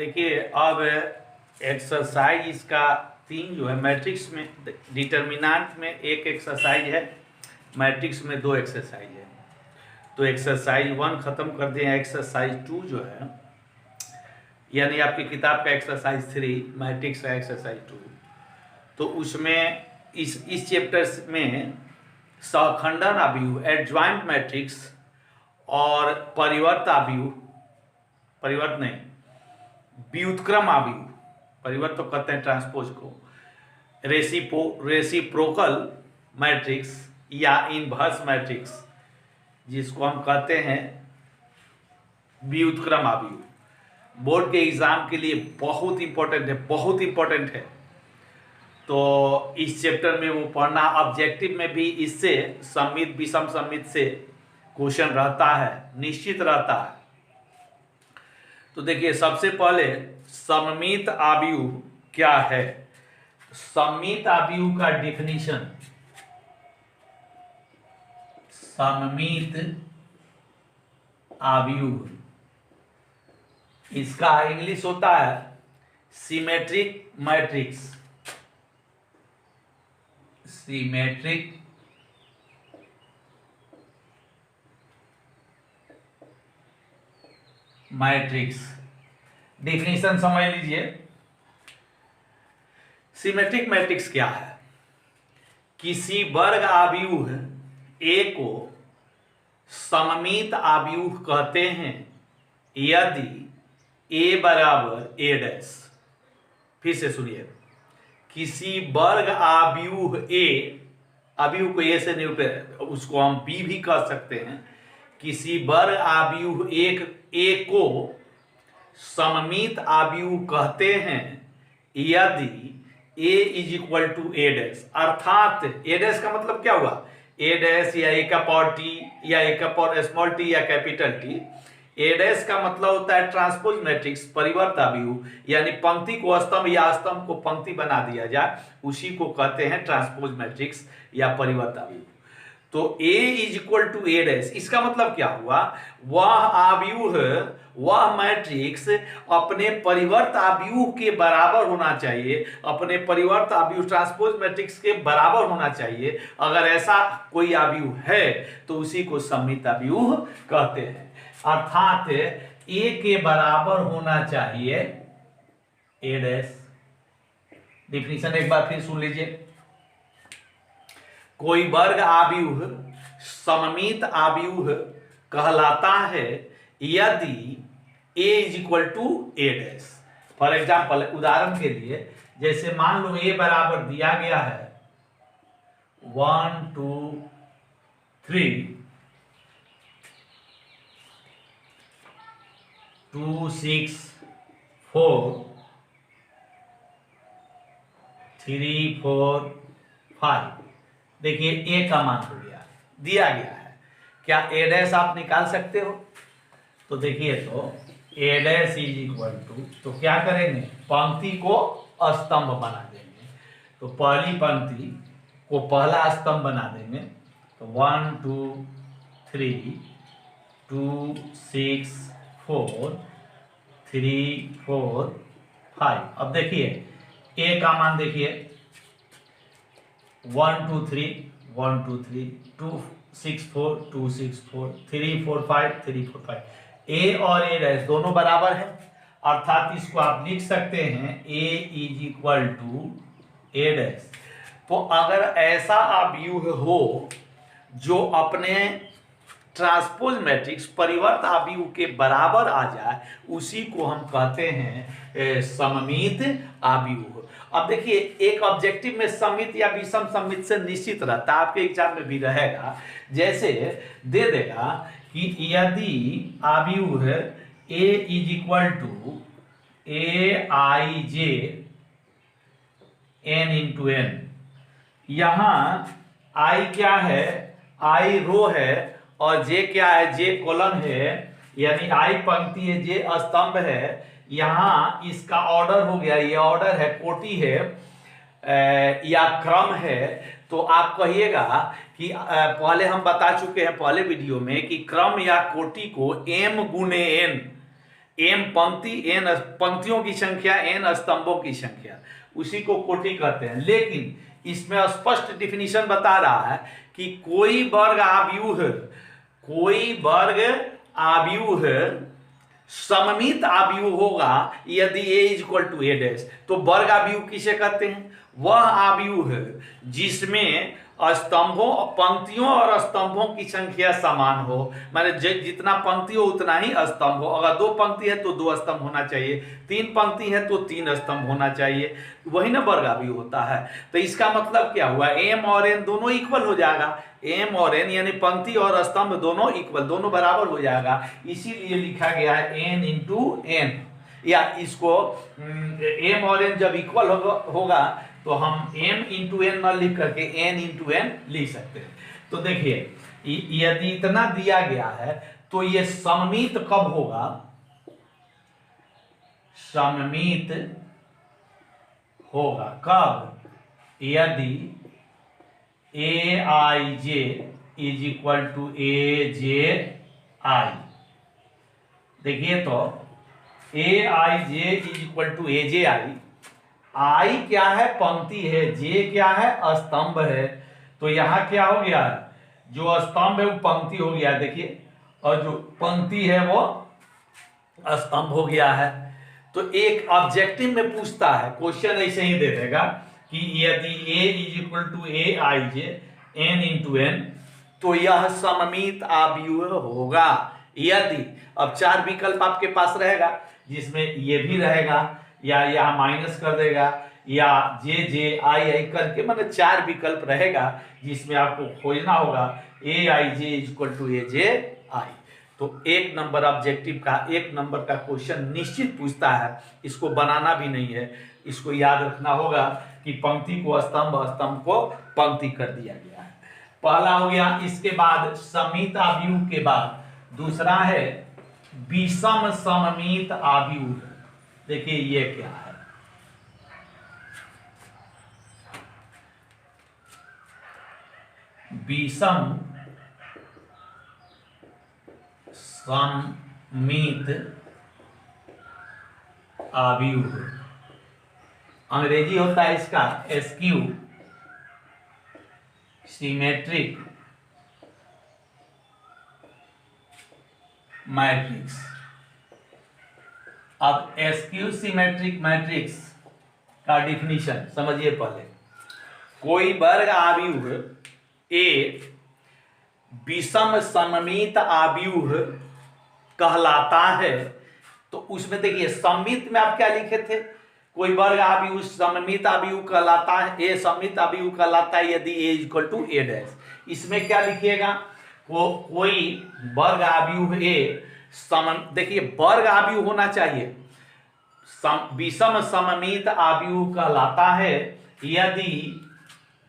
देखिए अब एक्सरसाइज इसका 3 जो है मैट्रिक्स में डिटर्मिनेंट में एक एक्सरसाइज है, मैट्रिक्स में 2 एक्सरसाइज है। तो एक्सरसाइज 1 ख़त्म कर दें, एक्सरसाइज 2 जो है यानी आपकी किताब का एक्सरसाइज 3 मैट्रिक्स का एक्सरसाइज 2, तो उसमें इस चैप्टर में सहखंडन अवयव एडजॉइंट मैट्रिक्स और परिवर्त अवयव, परिवर्त नहीं व्युत्क्रम अवयव, परिवर्त तो कहते हैं ट्रांसपोज को, रेसिप्रोकल मैट्रिक्स या इनवर्स मैट्रिक्स जिसको हम कहते हैं व्युत्क्रम अवयव, बोर्ड के एग्जाम के लिए बहुत इंपॉर्टेंट है, बहुत इंपॉर्टेंट है। तो इस चैप्टर में वो पढ़ना, ऑब्जेक्टिव में भी इससे सममित विषम सममित से क्वेश्चन रहता है, निश्चित रहता है। तो देखिए सबसे पहले सममित अवयव क्या है। सममित अवयव का डेफिनेशन, सममित अवयव इसका इंग्लिश होता है symmetric matrix, symmetric matrix. Definition समझ लीजिए, सिमेट्रिक मैट्रिक्स क्या है। किसी वर्ग अवयव ए को सममित अवयव कहते हैं यदि ए बराबर ए डैश। फिर से सुनिए, किसी वर्ग अवयव ए, अवयव को ए से निरूपित, उसको हम बी भी कह सकते हैं, किसी वर्ग अवयव ए को सममित अवयव कहते हैं यदि A is equal to A dash. अर्थात ए डैश का मतलब क्या हुआ, ए डैश या ए का पावर टी या ए का पावर स्मॉल टी या कैपिटल टी। ए डैश का मतलब होता है ट्रांसपोज मैट्रिक्स, परिवर्त अवयव, यानी पंक्ति को स्तंभ या स्तंभ को पंक्ति बना दिया जाए, उसी को कहते हैं ट्रांसपोज मैट्रिक्स या परिवर्त अवयव। तो A is equal to A dash, इसका मतलब क्या हुआ, वह अवयव, वह मैट्रिक्स अपने परिवर्त अवयव के बराबर होना चाहिए, अपने परिवर्त अवयव ट्रांसपोज मैट्रिक्स के बराबर होना चाहिए। अगर ऐसा कोई अवयव है तो उसी को सममित अवयव कहते हैं। अर्थात A के बराबर होना चाहिए ए डैश। डिफिनीशन एक बार फिर सुन लीजिए, कोई वर्ग अवयव सममित अवयव कहलाता है यदि a is equal to A dash. For example, उदाहरण के लिए, जैसे मान लो a बराबर दिया गया है 1 2 3 2 6 4 3 4 5। देखिए ए का मान हो गया, दिया गया है। क्या ए डैश आप निकाल सकते हो? तो देखिए, तो ए डैश इज इक्वल टू, तो क्या करेंगे, पंक्ति को स्तंभ बना देंगे। तो पहली पंक्ति को पहला स्तंभ बना देंगे। तो 1 2 3 2 6 4 3 4 5। अब देखिए ए का मान देखिए 1 2 3 1 2 3 2 6 4 2 6 4 3 4 5 3 4 5। ए और ए डैश दोनों बराबर है, अर्थात इसको आप लिख सकते हैं A is equal to A dash. तो अगर ऐसा अवयव हो जो अपने ट्रांसपोज मैट्रिक्स परिवर्त अवयव के बराबर आ जाए, उसी को हम कहते हैं सममित अवयव। अब देखिए, एक ऑब्जेक्टिव में सममित या विषम सममित से निश्चित रहता है, आपके एग्जाम में भी रहेगा। जैसे दे देगा कि यदि अवयव a is equal to A I J N into N, यहां i क्या है, i रो है और j क्या है, j कॉलम है, यानी i पंक्ति है, j स्तंभ है। यहाँ इसका ऑर्डर हो गया, ये ऑर्डर है, कोटि है या क्रम है। तो आप कहिएगा कि पहले हम बता चुके हैं पहले वीडियो में कि क्रम या कोटि को m गुने n, एम पंक्ति, एन पंक्तियों की संख्या, एन स्तंभों की संख्या, उसी को कोटि कहते हैं। लेकिन इसमें स्पष्ट डिफिनीशन बता रहा है कि कोई वर्ग आव्यूह सममित आव्यूह होगा यदि a equal to A dash. तो वर्ग आव्यूह किसे कहते हैं? वह आव्यूह जिसमें स्तंभों, पंक्तियों और स्तंभों की संख्या समान हो, माने जितना पंक्ति हो उतना ही स्तंभ हो। अगर 2 पंक्ति है तो 2 स्तंभ होना चाहिए, 3 पंक्ति है तो 3 स्तंभ होना चाहिए, वही ना वर्ग आव्यूह होता है। तो इसका मतलब क्या हुआ? एम और एन दोनों इक्वल हो जाएगा, एम और एन यानी पंक्ति और स्तंभ दोनों इक्वल, दोनों बराबर हो जाएगा। इसीलिए लिखा गया है एन इंटू एन, या इसको एम और एन जब इक्वल होगा तो हम m इंटू एन न लिख करके n इंटू एन लिख सकते हैं। तो देखिए यदि इतना दिया गया है तो ये सममित कब होगा? सममित होगा कब? यदि ए I J is equal to ए जे आई। देखिए तो ए I J is equal to ए जे आई, आई क्या है? पंक्ति है, जे क्या है? स्तंभ है। तो यहां क्या हो गया? जो स्तंभ है वो पंक्ति हो गया, देखिए, और जो पंक्ति है वो स्तंभ हो गया है। तो एक ऑब्जेक्टिव में पूछता है, क्वेश्चन ऐसे ही दे देगा कि यदि a is equal to A I J N into N, तो यह सममित आव्यूह होगा यदि, अब 4 विकल्प आपके पास रहेगा जिसमें ये भी रहेगा, या यहाँ माइनस कर देगा, या जे जे आई आई करके, मतलब 4 विकल्प रहेगा जिसमें आपको खोजना होगा ए आई जे इक्वल टू ए जे आई। तो 1 नंबर ऑब्जेक्टिव का 1 नंबर का क्वेश्चन निश्चित पूछता है, इसको बनाना भी नहीं है, इसको याद रखना होगा कि पंक्ति को स्तंभ, स्तंभ को पंक्ति कर दिया गया है। पहला हो गया। इसके बाद सममित आव्यूह के बाद दूसरा है विषम सममित आव्यूह। देखिए ये क्या है? विषम सममित आव्यूह, अंग्रेजी होता है इसका एस्क्यू सिमेट्रिक मैट्रिक्स। अब एस्क्यू सिमेट्रिक मैट्रिक्स का डिफिनीशन समझिए पहले। कोई वर्ग आव्यूह ए विषम सममित आव्यूह कहलाता है। तो उसमें देखिए सममित में आप क्या लिखे थे? कोई वर्ग आव्यूह सममित आव्यूह कहलाता है, ए सममित आव्यूह कहलाता है यदि ए इक्वल टू ए डैश। इसमें क्या लिखिएगा? कोई वर्ग आव्यूह ए देखिए वर्ग आव्यूह होना चाहिए, विषम सममित आव्यूह कहलाता है यदि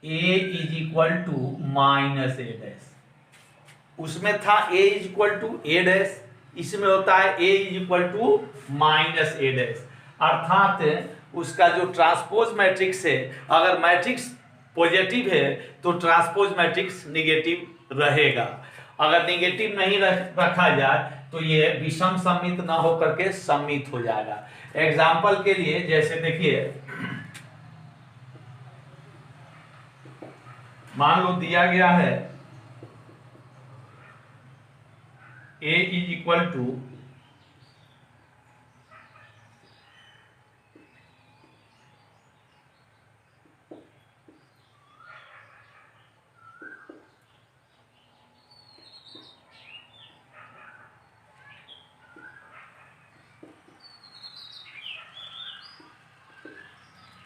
a is equal to minus A dash. उसमें था a is equal to A dash, इसमें होता है a is equal to minus A dash. अर्थात उसका जो ट्रांसपोज मैट्रिक्स है, अगर मैट्रिक्स पॉजिटिव है तो ट्रांसपोज मैट्रिक्स निगेटिव रहेगा, अगर निगेटिव नहीं रखा जाए तो ये विषम सममित ना होकर के सममित हो जाएगा। एग्जाम्पल के लिए जैसे देखिए, मान लो दिया गया है a इज इक्वल टू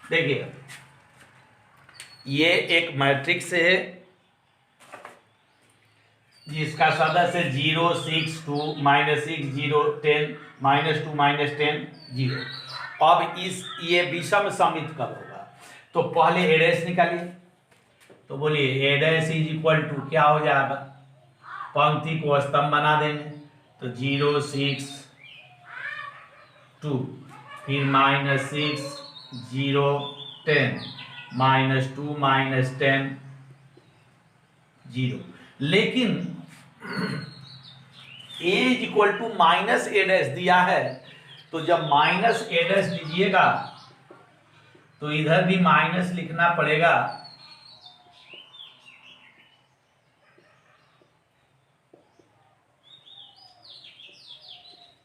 देखिए ये एक मैट्रिक्स है जिसका सदस्य 0 6 2 -6 0 10 -2 -10 0। अब ये विषम सममित कब होगा? तो पहले ए डैश निकालिए, तो बोलिए ए डैश इज इक्वल टू क्या हो जाएगा? पंक्ति को स्तंभ बना देंगे तो 0 6 2, फिर -6 0 10 -2 -10 0। लेकिन a is equal to minus A dash दिया है तो जब माइनस ए डैश लीजिएगा तो इधर भी माइनस लिखना पड़ेगा।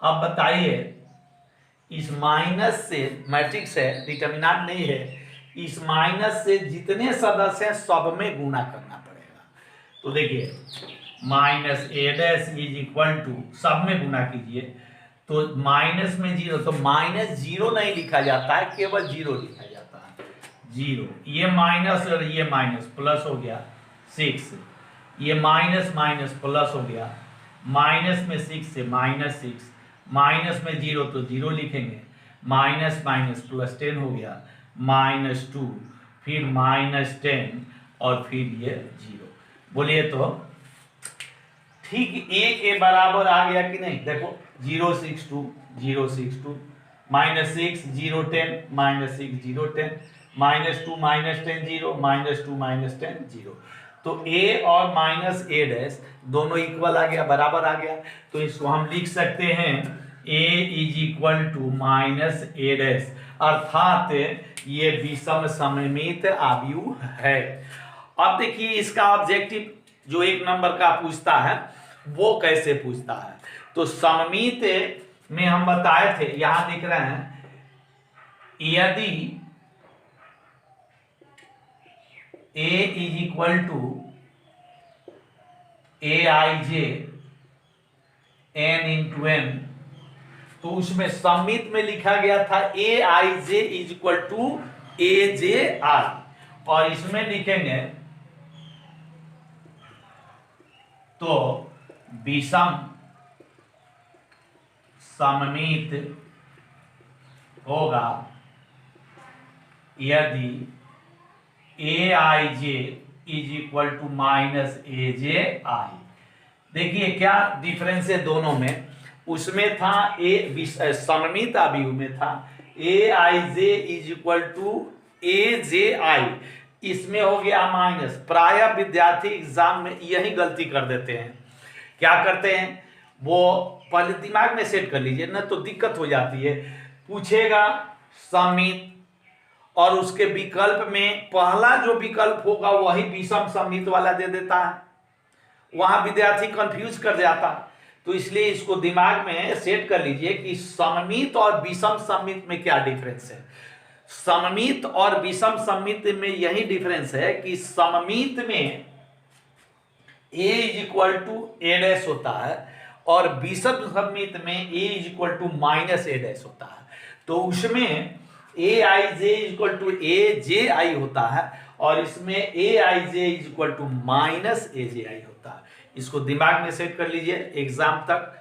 अब बताइए, इस माइनस से, मैट्रिक्स है, डिटर्मिनेंट नहीं है, इस माइनस से जितने सदस्य हैं सब में गुना करना पड़ेगा। तो देखिए minus A dash is equal to, सब में गुना कीजिए, तो माइनस में जीरो, तो माइनस जीरो नहीं लिखा जाता है, केवल जीरो लिखा जाता है, जीरो। ये माइनस और ये माइनस, प्लस हो गया 6, ये माइनस माइनस प्लस हो गया, माइनस में 6 से माइनस 6, माइनस में जीरो तो जीरो लिखेंगे, माइनस माइनस प्लस 10 हो गया, -2, फिर -10 और फिर ये जीरो। बोलिए तो ठीक ए के बराबर आ गया कि नहीं? देखो 062 062, -6 0 10, -6 0 10, -2 -10 0, -2 -10 0। तो ए और माइनस ए डैश दोनों इक्वल आ गया, बराबर आ गया। तो इसको हम लिख सकते हैं A is equal to minus A dash, अर्थात ये विषम सममित आव्यूह है। अब देखिए इसका ऑब्जेक्टिव जो 1 नंबर का पूछता है वो कैसे पूछता है। तो सममित में हम बताए थे, यहां लिख रहे हैं, यदि a is equal to aij n into n, तो उसमें सममित में लिखा गया था aij is equal to aj i, और इसमें लिखेंगे तो विषम सममित होगा यदि aij is equal to minus aj i। देखिए क्या डिफरेंस है दोनों में। उसमें था सममित आव्यूह में था aij is equal to aj i, इसमें हो गया माइनस। प्रायः विद्यार्थी एग्जाम में यही गलती कर देते हैं। क्या करते हैं, वो पहले दिमाग में सेट कर लीजिए ना, तो दिक्कत हो जाती है। पूछेगा सममित और उसके विकल्प में पहला जो विकल्प होगा वही विषम सममित वाला दे देता है, वहां विद्यार्थी कंफ्यूज कर जाता। तो इसलिए इसको दिमाग में सेट कर लीजिए कि सममित और विषम सममित में क्या डिफरेंस है। सममित और विषम सममित में यही डिफरेंस है कि सममित में a is equal to a dash होता है और विषम सममित में a is equal to minus a dash होता है। तो उसमें aij इक्वल टू aj होता है और इसमें aij is equal to minus aj होता है। इसको दिमाग में सेट कर लीजिए एग्जाम तक,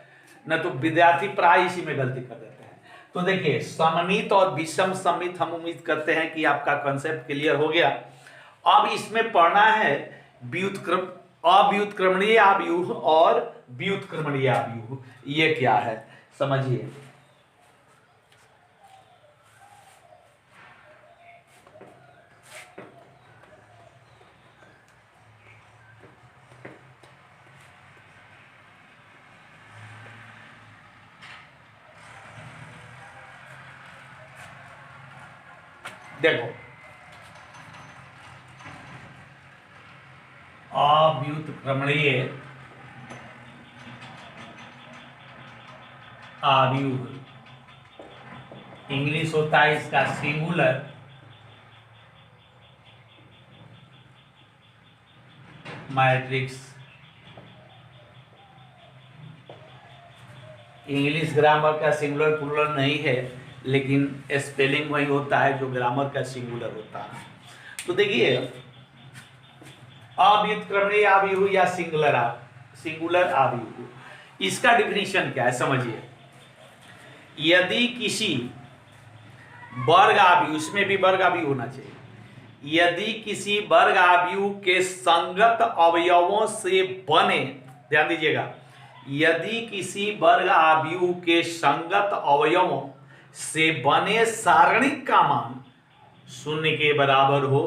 न तो विद्यार्थी प्राय इसी में गलती कर देते हैं। तो देखिए सममित और विषम सममित, हम उम्मीद करते हैं कि आपका कंसेप्ट क्लियर हो गया। अब इसमें पढ़ना है अव्युत्क्रमणीय आव्यूह और व्युत्क्रमणीय आव्यूह, ये क्या है समझिए। देखो अव्युत्क्रमणीय आव्यूह, इंग्लिश होता है इसका सिंगुलर, मैट्रिक्स। इंग्लिश ग्रामर का सिंगुलर प्लूरल नहीं है, लेकिन स्पेलिंग वही होता है जो ग्रामर का सिंगुलर होता है। तो देखिए अव्युत्क्रमणीय आव्यूह या सिंगुलर आव्यूह, इसका डिफिनीशन क्या है समझिए। यदि किसी वर्ग आव्यूह, इसमें भी वर्ग आव्यूह होना चाहिए, यदि किसी वर्ग आव्यूह के संगत अवयवों से बने, ध्यान दीजिएगा, यदि किसी वर्ग आव्यूह के संगत अवयवों से बने सारणिक का मान 0 के बराबर हो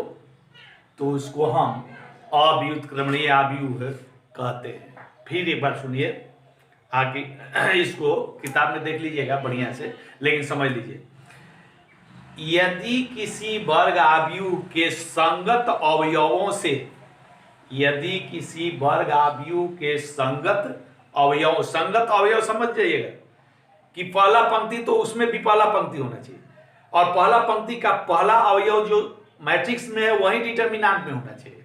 तो उसको हम अव्युत्क्रमणीय आव्यूह कहते हैं। फिर एक बार सुनिए, आगे इसको किताब में देख लीजिएगा बढ़िया से, लेकिन समझ लीजिए, यदि किसी वर्ग आव्यूह के संगत अवयवों से, यदि किसी वर्ग आव्यूह के संगत अवयव समझ जाइएगा कि पहला पंक्ति तो उसमें भी पहला पंक्ति होना चाहिए, और पहला पंक्ति का पहला अवयव जो मैट्रिक्स में है वही डिटर्मिनेंट में होना चाहिए।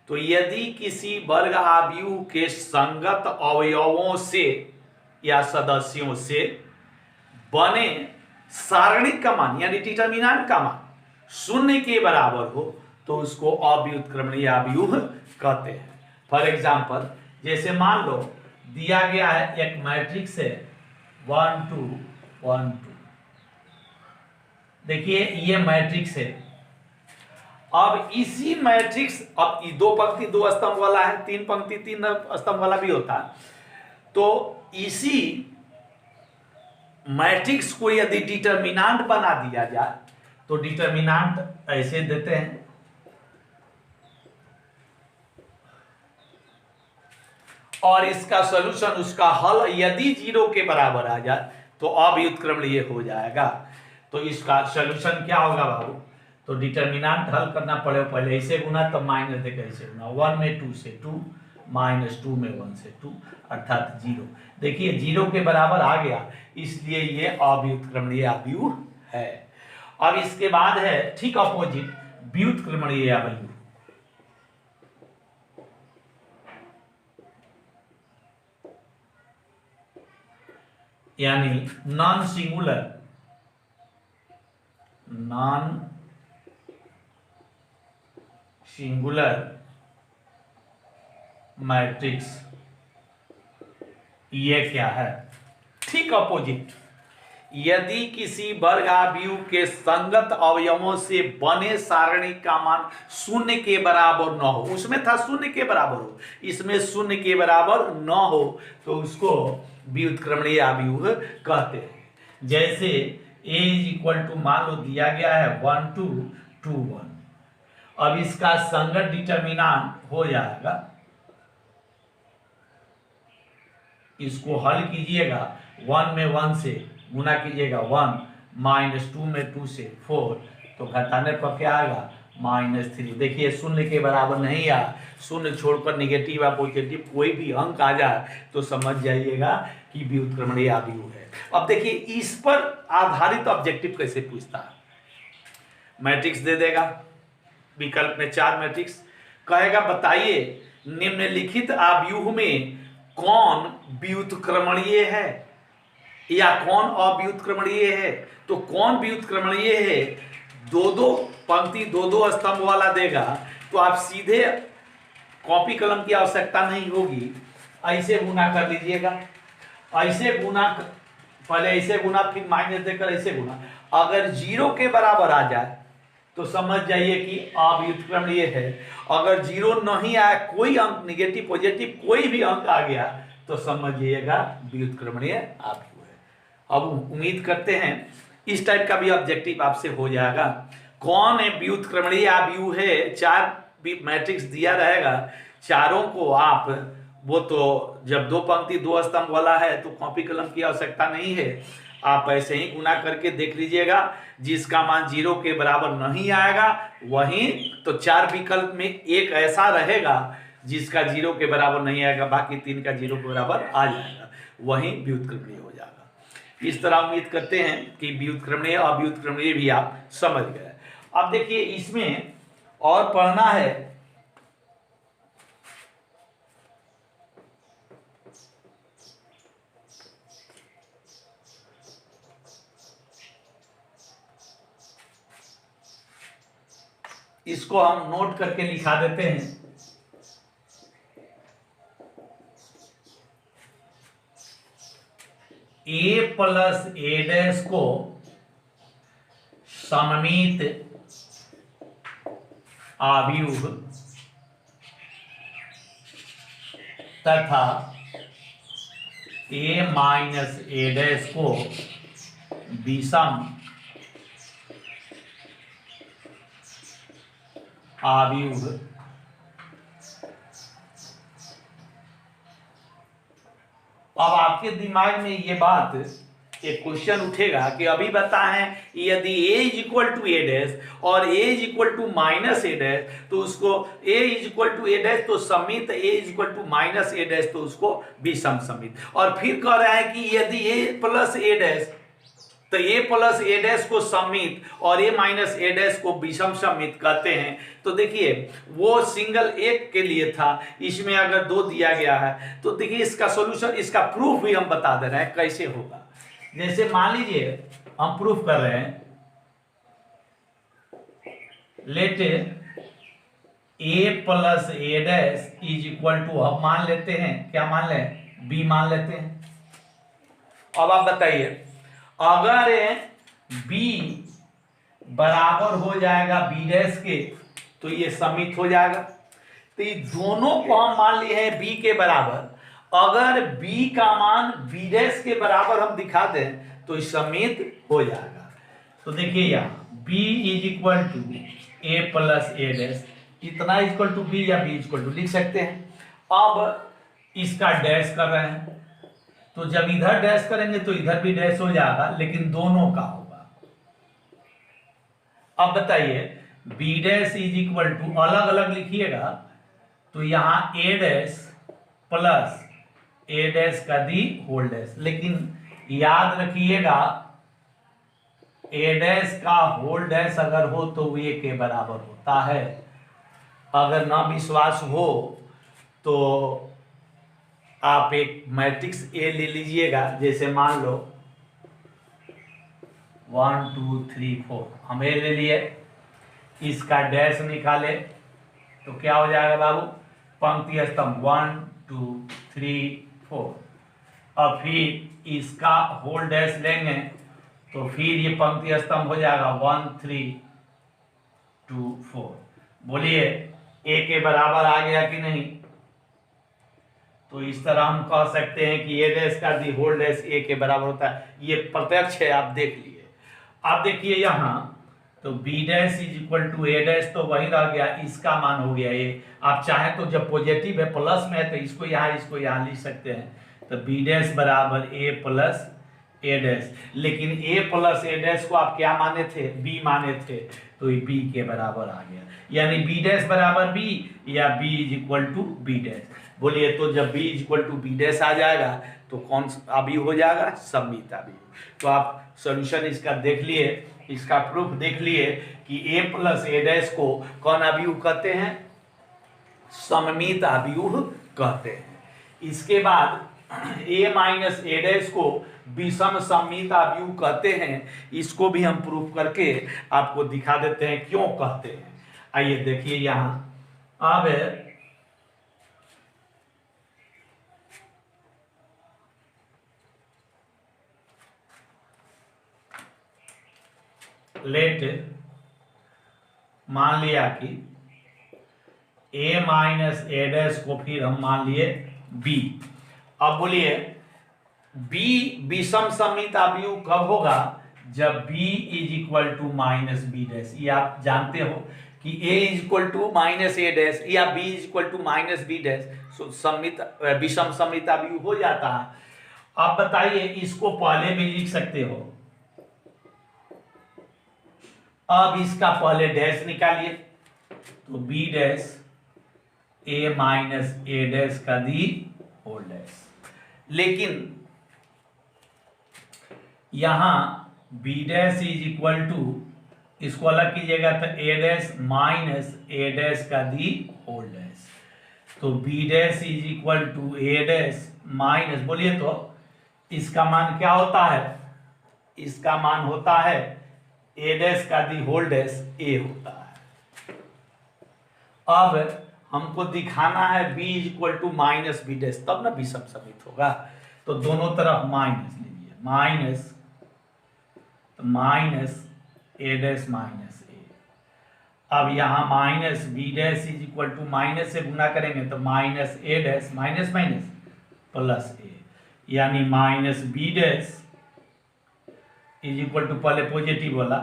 तो यदि किसी वर्ग आव्यूह के संगत अवयवों से या सदस्यों से बने सारणिक का मान यानी डिटर्मिनेंट का मान शून्य के बराबर हो तो उसको अव्युत्क्रमणीय आव्यूह कहते हैं। फॉर एग्जाम्पल, जैसे मान लो दिया गया है एक मैट्रिक्स है 1 2 1 2, देखिए ये मैट्रिक्स है। अब इसी मैट्रिक्स, अब दो पंक्ति दो स्तंभ वाला है, तीन पंक्ति तीन स्तंभ वाला भी होता है, तो इसी मैट्रिक्स को यदि डिटर्मिनेंट बना दिया जाए तो डिटर्मिनेंट ऐसे देते हैं, और इसका सॉल्यूशन, उसका हल यदि 0 के बराबर आ जाए तो अव्युत्क्रमणीय हो जाएगा। तो इसका सॉल्यूशन क्या होगा बाबू? तो डिटर्मिनेंट हल करना पड़ेगा, पहले ऐसे गुना तब माइनस देकर ऐसे गुना, 1 में 2 से 2 माइनस 2 में 1 से 2 अर्थात 0। देखिए 0 के बराबर आ गया, इसलिए ये अव्युत्क्रमणीय आव्यूह है। अब इसके बाद है ठीक अपोजिट व्युत्क्रमणीय आव्यूह, यानी नॉन सिंगुलर मैट्रिक्स। ये क्या है? ठीक अपोजिट, यदि किसी वर्ग आव्यूह के संगत अवयवों से बने सारणी का मान शून्य के बराबर न हो, उसमें था शून्य के बराबर हो, इसमें शून्य के बराबर न हो तो उसको व्युत्क्रमणीय आव्यूह कहते हैं। जैसे a इक्वल टू मान लो दिया गया है 1 2 2 1, अब इसका संगत डिटर्मिनेंट हो जाएगा, इसको हल कीजिएगा, 1 में 1 से गुना कीजिएगा 1 माइनस 2 में 2 से 4, तो घटाने पर क्या आएगा -3। देखिए शून्य के बराबर नहीं आया, शून्य छोड़कर निगेटिव या पॉजिटिव कोई भी अंक आ जाए तो समझ जाइएगा कि व्युत्क्रमणीय आव्यूह है। अब देखिए इस पर आधारित ऑब्जेक्टिव कैसे पूछता है। मैट्रिक्स दे देगा, विकल्प में 4 मैट्रिक्स, कहेगा बताइए निम्नलिखित आव्यूह में कौन व्युत्क्रमणीय है या कौन अव्युत्क्रमणीय है। तो कौन व्युत्क्रमणीय है, दो दो पंक्ति दो दो स्तंभ वाला देगा तो आप सीधे कॉपी कलम की आवश्यकता नहीं होगी, ऐसे गुना कर लीजिएगा, ऐसे गुना, पहले ऐसे गुना फिर माइनस देकर ऐसे गुना, अगर 0 के बराबर आ जाए तो समझ जाइए कि अव्युत्क्रमणीय है। अगर 0 नहीं आया, कोई अंक निगेटिव पॉजिटिव कोई भी अंक आ गया तो समझिएगा व्युत्क्रमणीय आव्यूह है। अब उम्मीद करते हैं इस टाइप का भी ऑब्जेक्टिव आपसे हो जाएगा। कौन है व्युत्क्रमणीय आव्यूह है, 4 मैट्रिक्स दिया रहेगा, चारों को आप, वो तो जब दो पंक्ति दो स्तंभ वाला है तो कॉपी कलम की आवश्यकता नहीं है, आप ऐसे ही गुना करके देख लीजिएगा, जिसका मान 0 के बराबर नहीं आएगा वहीं, तो 4 विकल्प में एक ऐसा रहेगा जिसका 0 के बराबर नहीं आएगा, बाकी 3 का 0 के बराबर आ जाएगा, वहीं व्युत्क्रमणीय हो जाएगा। इस तरह उम्मीद करते हैं कि व्युत्क्रमणीय और अव्युत्क्रमणीय भी आप समझ गए। अब देखिए इसमें और पढ़ना है, इसको हम नोट करके लिखा देते हैं। a प्लस ए डैश को सममित आव्यूह तथा a माइनस ए डैश को विषम आव्यूह अब आप आपके दिमाग में ये बात एक क्वेश्चन उठेगा कि अभी बताएं यदि a is equal to A dash और a is equal to minus A dash तो उसको a is equal to A dash तो समित a is equal to minus A dash तो उसको विषम समित, और फिर कह रहा है कि यदि a प्लस ए डैश तो a प्लस ए डैश को समित और a माइनस ए डैश को विषम समित कहते हैं। तो देखिए वो सिंगल एक के लिए था, इसमें अगर दो दिया गया है तो देखिए इसका सॉल्यूशन, इसका प्रूफ भी हम बता दे रहे हैं कैसे होगा। जैसे मान लीजिए हम प्रूफ कर रहे हैं, let a plus A dash is equal to, हम मान लेते हैं क्या मान लें, b मान लेते हैं। अब आप बताइए अगर b बराबर हो जाएगा b डैश के तो ये समित हो जाएगा। तो ये दोनों को हम मान लिए हैं b के बराबर, अगर b का मान b डैश के बराबर हम दिखा दें तो समित हो जाएगा। तो देखिए यहाँ b is equal to a plus A dash, इतना इक्वल टू b या b इक्वल टू लिख सकते हैं। अब इसका डैश कर रहे हैं तो जब इधर डैश करेंगे तो इधर भी डैश हो जाएगा, लेकिन दोनों का होगा। अब बताइए b dash is equal to, अलग अलग लिखिएगा तो यहाँ a dash plus A dash का दी होल डैश, लेकिन याद रखिएगा ए डैश का होल डैश अगर हो तो वो ए के बराबर होता है। अगर ना विश्वास हो तो आप एक मैट्रिक्स ए ले लीजिएगा, जैसे मान लो 1 2 3 4, हम ए ले लिए, इसका डैश निकाले तो क्या हो जाएगा बाबू, पंक्ति स्तंभ 1 2 3 4। अब फिर इसका होल डैश लेंगे तो फिर ये पंक्ति स्तंभ हो जाएगा 1 3 2 4। बोलिए ए के बराबर आ गया कि नहीं। तो इस तरह हम कह सकते हैं कि ए डैश का दी होल डैश ए के बराबर होता है। ये प्रत्यक्ष है, आप देख लिए। आप देखिए यहाँ तो b dash is equal to A dash तो वही रह गया, इसका मान हो गया ए। आप चाहें तो जब पॉजिटिव है प्लस में है तो इसको यहाँ लिख सकते हैं। तो b डैश बराबर a प्लस ए डैश, लेकिन a प्लस ए डैश को आप क्या माने थे, b माने थे, तो ये b के बराबर आ गया। यानी b डैश बराबर b या b is equal to b dash. बोलिए तो जब b is equal to b dash आ जाएगा तो कौन सा अवयव हो जाएगा, सममित अवयव। तो आप सॉल्यूशन इसका देख लिए, इसका प्रूफ देख लिए कि a प्लस ए डैश को कौन अवयव कहते हैं, सममित अवयव कहते हैं। इसके बाद a माइनस ए डैश को विषम सममित अवयव कहते हैं। इसको भी हम प्रूफ करके आपको दिखा देते हैं क्यों कहते हैं। आइए देखिए यहाँ, अब लेट मान लिया कि a माइनस ए डैश को फिर हम मान लिए b। अब बोलिए b विषम सममित अवयव कब होगा, जब b is equal to minus B dash. ये आप जानते हो कि a is equal to minus A dash या b is equal to minus B dash, सममित विषम सममित अवयव हो जाता है। अब बताइए इसको पहले भी लिख सकते हो। अब इसका पहले डैश निकालिए तो b dash a minus A dash का दी होल डैश, लेकिन यहां b dash is equal to, इसको अलग कीजिएगा तो a dash minus A dash का दी होल डैश। तो b dash is equal to a dash minus, बोलिए तो इसका मान क्या होता है, इसका मान होता है a डैश का दी होल डैश a होता है। अब हमको दिखाना है b is equal to minus B dash, तब ना विषम सममित होगा। तो दोनों तरफ माइनस लीजिए, minus minus A dash minus A. अब यहाँ minus B dash is equal to, minus से गुना करेंगे तो minus A dash minus minus plus A, यानी minus B dash is equal to, पहले पॉजिटिव वाला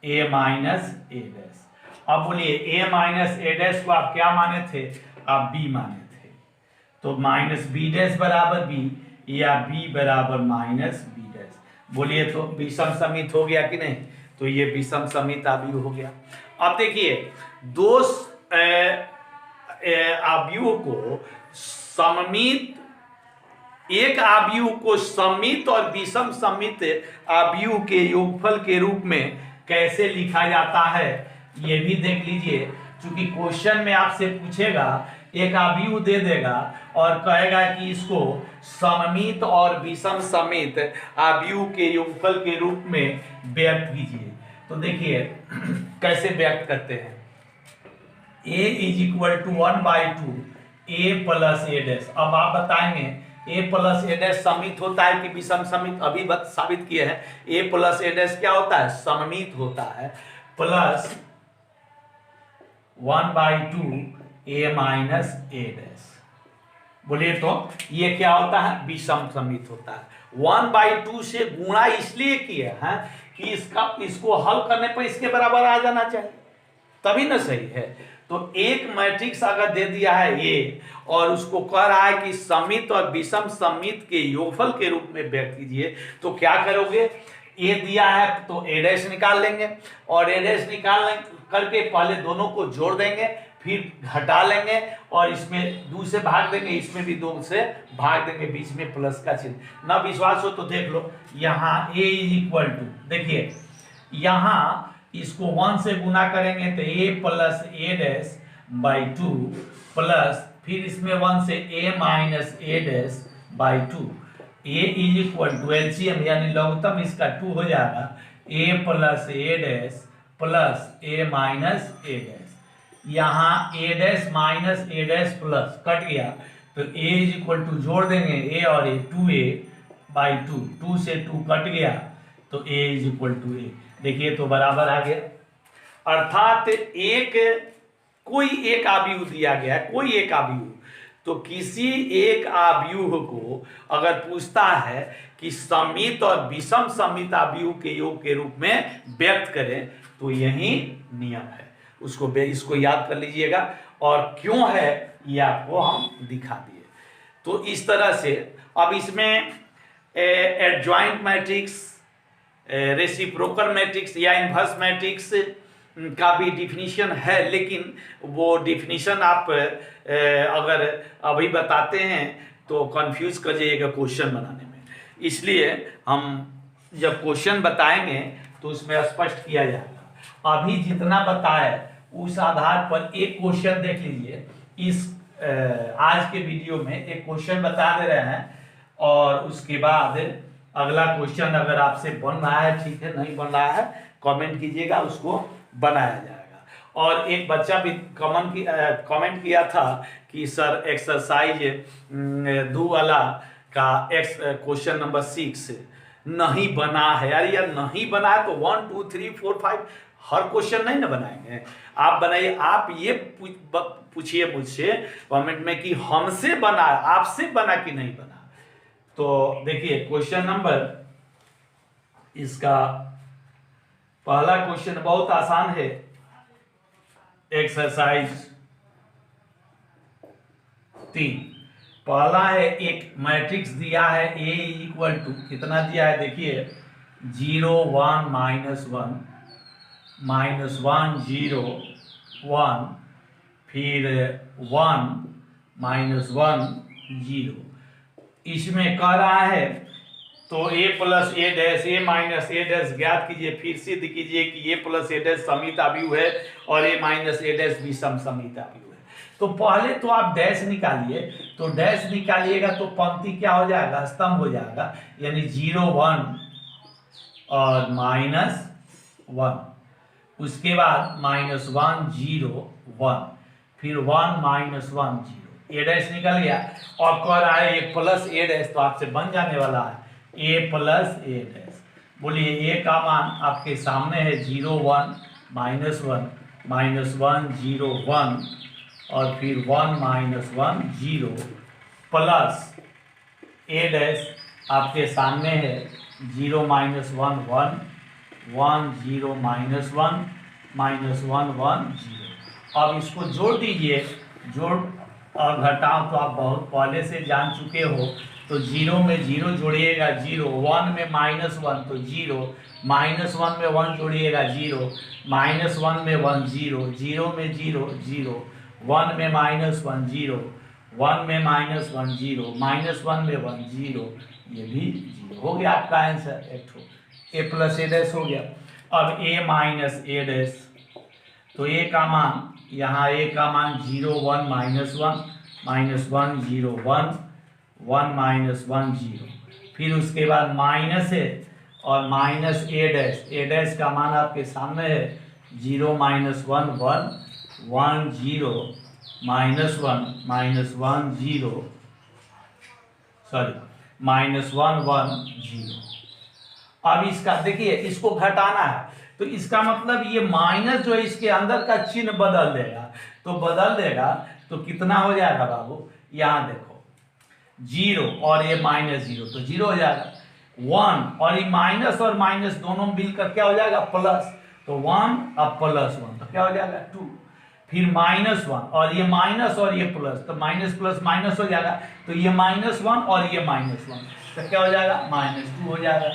a माइनस ए डैश। अब बोलिए a माइनस ए डैश को आप क्या माने थे, आप b माने थे। तो माइनस बी डैश बराबर b, या b बराबर माइनस बी डैश। बोलिए तो विषम समित हो गया कि नहीं? तो ये विषम समित अवयव हो गया। अब देखिए दो अवयव को सममित, एक अवयव को सममित और विषम सममित अवयव के योगफल के रूप में कैसे लिखा जाता है ये भी देख लीजिए। क्योंकि क्वेश्चन में आपसे पूछेगा, एक अवयव दे देगा और कहेगा कि इसको सममित और विषम समित अवयव के योगफल के रूप में व्यक्त कीजिए। तो देखिए कैसे व्यक्त करते हैं। a is equal to 1/2 a plus A dash. अब आप बताएंगे a प्लस ए डैश समित होता है कि विषम समित? अभी साबित किए हैं a प्लस ए डैश क्या होता है? सममित होता है। Plus 1/2 a minus A dash. बोलिए तो ये क्या होता है? विषम समित होता है। 1/2 से गुणा इसलिए किया है कि इसको हल करने पर इसके बराबर आ जाना चाहिए, तभी ना सही है। तो एक मैट्रिक्स अगर दे दिया है ए और उसको कह रहा है कि समित और विषम समित के योगफल के रूप में व्यक्त कीजिए, तो क्या करोगे? ए दिया है तो ए डैश निकाल लेंगे और ए डैश निकाल करके पहले दोनों को जोड़ देंगे, फिर घटा लेंगे और इसमें 2 से भाग देंगे, इसमें भी 2 से भाग देंगे, बीच में प्लस का चिन्ह। ना विश्वास हो तो देख लो, यहाँ a इज इक्वल टू, देखिए यहाँ इसको 1 से गुना करेंगे तो a plus A dash by 2 plus फिर इसमें 1 से a minus A dash by 2। a is equal to LCM यानी लघुत्तम इसका 2 हो जाएगा, a plus A dash plus a minus A dash. यहाँ a dash minus A dash plus cut गया तो a इज इक्वल टू जोड़ देंगे a और a 2a बाई 2, 2 से 2 कट गया तो a is equal to a। देखिए तो बराबर आ गया। अर्थात कोई एक अवयव दिया गया है, कोई एक अवयव, तो किसी एक अवयव को अगर पूछता है कि समित और विषम समित अवयव के योग के रूप में व्यक्त करें तो यही नियम है। इसको याद कर लीजिएगा और क्यों है ये आपको हम दिखा दिए। तो इस तरह से अब इसमें एडजॉइंट मैट्रिक्स, रेसिप्रोकल मैट्रिक्स या इनवर्स मैट्रिक्स का भी डिफिनीशन है, लेकिन वो डिफिनीशन आप अगर अभी बताते हैं तो कंफ्यूज कर जाइएगा क्वेश्चन बनाने में। इसलिए हम जब क्वेश्चन बताएंगे तो उसमें स्पष्ट किया जाएगा। अभी जितना बताए उस आधार पर एक क्वेश्चन देख लीजिए। इस आज के वीडियो में एक क्वेश्चन बता दे रहे हैं और उसके बाद अगला क्वेश्चन अगर आपसे बन रहा है ठीक है, नहीं बन रहा है कमेंट कीजिएगा, उसको बनाया जाएगा। और एक बच्चा भी कमेंट किया था कि सर एक्सरसाइज 2 वाला का क्वेश्चन नंबर 6 नहीं बना है। यार यार नहीं बना है तो 1 2 3 4 5 हर क्वेश्चन नहीं ना बनाएंगे, आप बनाइए। आप ये पूछिए मुझसे कमेंट में कि हमसे बना, आपसे बना कि नहीं बना। तो देखिए क्वेश्चन नंबर, इसका पहला क्वेश्चन बहुत आसान है। एक्सरसाइज 3 पहला है, एक मैट्रिक्स दिया है A इक्वल टू कितना दिया है? देखिए 0 1 -1 -1 0 1 फिर 1 -1 0। इसमें कह रहा है तो a plus A dash a minus A dash ज्ञात कीजिए। फिर सिद्ध कीजिए कि a प्लस ए डैश समित अवयव है और a माइनस ए डैश विषम समित अवयव है। तो पहले तो आप डैश निकालिए, तो डैश निकालिएगा तो पंक्ति क्या हो जाएगा? स्तंभ हो जाएगा, यानी 0 1 और -1, उसके बाद -1 0 1 फिर 1 -1 0, ए डैश निकल गया। और कह रहा है एक प्लस ए डैश, तो आपसे बन जाने वाला है a प्लस ए डैश। बोलिए a का मान आपके सामने है 0 1 -1 -1 0 1 और फिर 1 -1 0 प्लस ए डैश आपके सामने है 0 -1 1 1 0 -1 -1 1 0। अब इसको जोड़ दीजिए, जोड़ और घटाओ तो आप बहुत पहले से जान चुके हो। तो 0 में 0 जोड़िएगा 0, 1 में -1 तो 0, -1 में 1 जोड़िएगा 0, -1 में 1 0, 0 में 0 0, 1 में -1 0, 1 में -1 0, -1 में 1 0, ये भी 0 हो गया आपका answer. a plus a dash हो गया। अब a माइनस a डैश, तो a का मान यहाँ a का मान 0 1 -1 -1 0 1 1 -1 0, फिर उसके बाद माइनस है और माइनस a डैश का मान आपके सामने है 0 -1 1 1 0 -1 0, सॉरी -1 1 0। अब इसका देखिए, इसको घटाना है तो इसका मतलब ये माइनस जो है इसके अंदर का चिन्ह बदल देगा, तो बदल देगा तो कितना हो जाएगा बाबू, यहाँ देखो 0 और ये -0 तो 0 हो जाएगा, 1 और ये माइनस और माइनस दोनों मिलकर क्या हो जाएगा प्लस, तो 1 अब +1 तो क्या हो जाएगा 2, फिर -1 और ये माइनस और ये प्लस, तो माइनस प्लस माइनस हो जाएगा, तो ये -1 और ये -1 तो क्या हो जाएगा -2 हो जाएगा।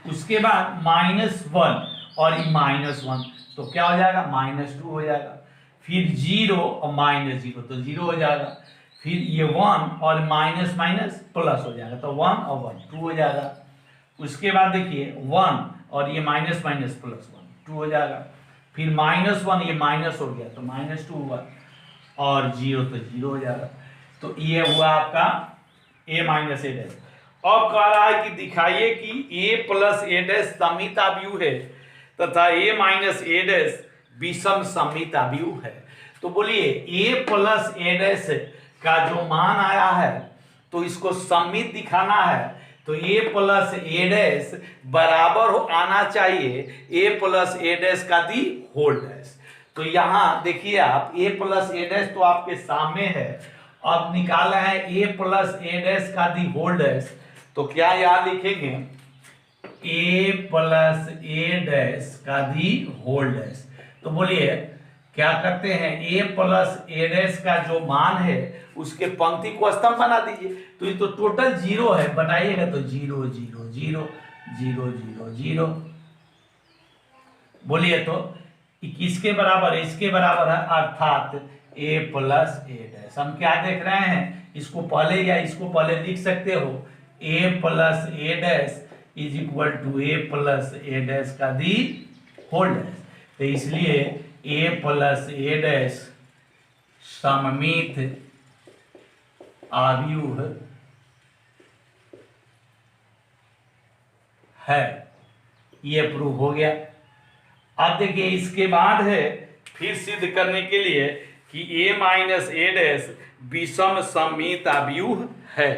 उसके बाद -1 और ये -1 तो क्या हो जाएगा -2 हो जाएगा, फिर 0 और -0 तो 0 हो जाएगा, फिर ये 1 और माइनस माइनस प्लस हो जाएगा, तो 1 और 1 2 हो जाएगा। उसके बाद देखिए 1 और ये माइनस माइनस प्लस 1 2 हो जाएगा, फिर -1 ये माइनस हो गया तो -2 हुआ, और 0 तो 0 हो जाएगा। तो ये हुआ आपका a माइनस a डैश। अब कह रहा है कि दिखाइए कि a प्लस a डैश समित अवयव है तथा a माइनस a डैश विषम समित अवयव है। तो बोलिए a प्लस a डैश का जो मान आया है तो इसको समित दिखाना है, तो a प्लस a डैश बराबर हो आना चाहिए a प्लस a डैश का दी होल डैश। तो यहाँ देखिए आप a प्लस a डैश तो आपके सामने है, अब निकाला है a प्लस a डैश का दी होल डैश, तो क्या यहाँ लिखेंगे a प्लस a डैश का दी होल डैश। तो बोलिए क्या करते हैं a प्लस a डैश का जो मान है उसके पंक्ति को स्तंभ बना दीजिए, तो ये तो टोटल 0 है, बनाइएगा तो 0 0 0 0 0 0। बोलिए तो किसके बराबर है, इसके बराबर है, अर्थात a प्लस a डैश। हम क्या देख रहे हैं, इसको पहले या इसको पहले लिख सकते हो a plus a dash is equal to a plus a dash का दी होल डैश। तो इसलिए a प्लस a डैश सममित अवयव है, ये प्रूव हो गया। अब देखिए इसके बाद है फिर सिद्ध करने के लिए कि a माइनस a डैश विषम समित अवयव है।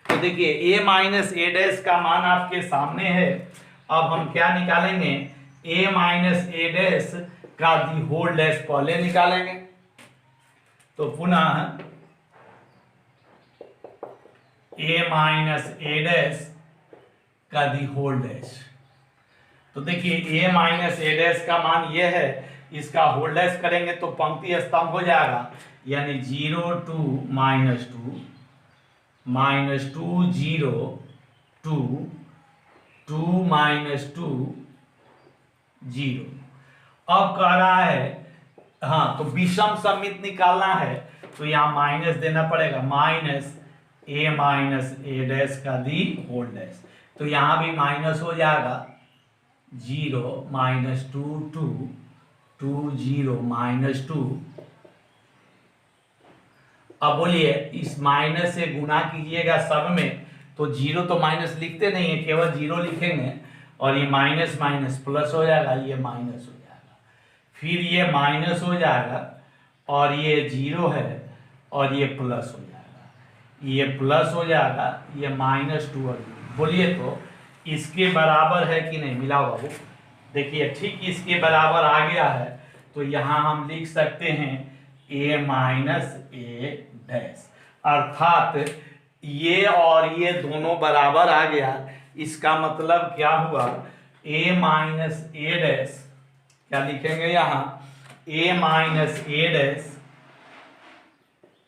तो देखिए a माइनस a डैश का मान आपके सामने है, अब हम क्या निकालेंगे a माइनस a डैश का दी होल डैश पहले निकालेंगे, तो पुनः a माइनस a डैश का दी होल डैश। तो देखिए a माइनस a डैश का मान ये है, इसका होल डैश करेंगे तो पंक्ति स्तंभ हो जाएगा, यानी 0 2 -2 -2 0 2 2 -2 0। अब कह रहा है हाँ तो विषम समित निकालना है, तो यहाँ माइनस देना पड़ेगा, माइनस a डैश का दी होल डैश, तो यहाँ भी माइनस हो जाएगा 0 -2 2 2 0 -2। अब बोलिए इस माइनस से गुना कीजिएगा सब में, तो 0 तो माइनस लिखते नहीं है, केवल 0 लिखेंगे, और ये माइनस माइनस प्लस हो जाएगा, ये माइनस हो जाएगा, फिर ये माइनस हो जाएगा और ये 0 है और ये प्लस हो जाएगा, ये प्लस हो जाएगा, ये -2 और बोलिए तो इसके बराबर है कि नहीं, मिलाओ बाबू। देखिए ठीक इसके बराबर आ गया है, तो यहाँ हम लिख सकते हैं a माइनस a डैश, अर्थात ये और ये दोनों बराबर आ गया। इसका मतलब क्या हुआ, a माइनस a डैश, क्या लिखेंगे यहाँ a minus a dash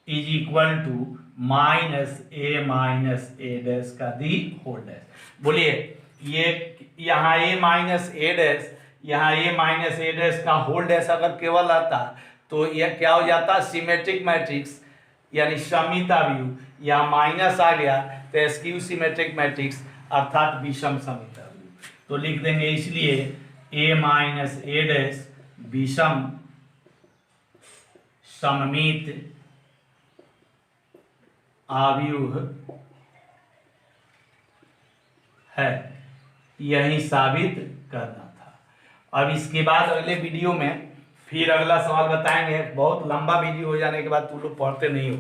is equal to -a dash का दी होल डैश। बोलिए ये यहाँ a माइनस ए डैश, यहाँ a माइनस ए डैश का होल डैश अगर केवल आता तो यह क्या हो जाता, सिमेट्रिक मैट्रिक्स यानी समिताव्यूह। यहाँ माइनस आ गया तो स्क्यू सिमेट्रिक मैट्रिक्स अर्थात विषम समिताव्यूह। तो लिख देंगे इसलिए a माइनस ए डैश विषम सममित आव्यूह है, यही साबित करना था। अब इसके बाद अगले वीडियो में फिर अगला सवाल बताएंगे। बहुत लंबा वीडियो हो जाने के बाद तुम लोग पढ़ते नहीं हो,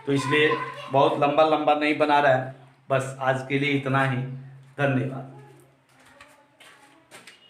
तो इसलिए बहुत लंबा नहीं बना रहा है। बस आज के लिए इतना ही, धन्यवाद।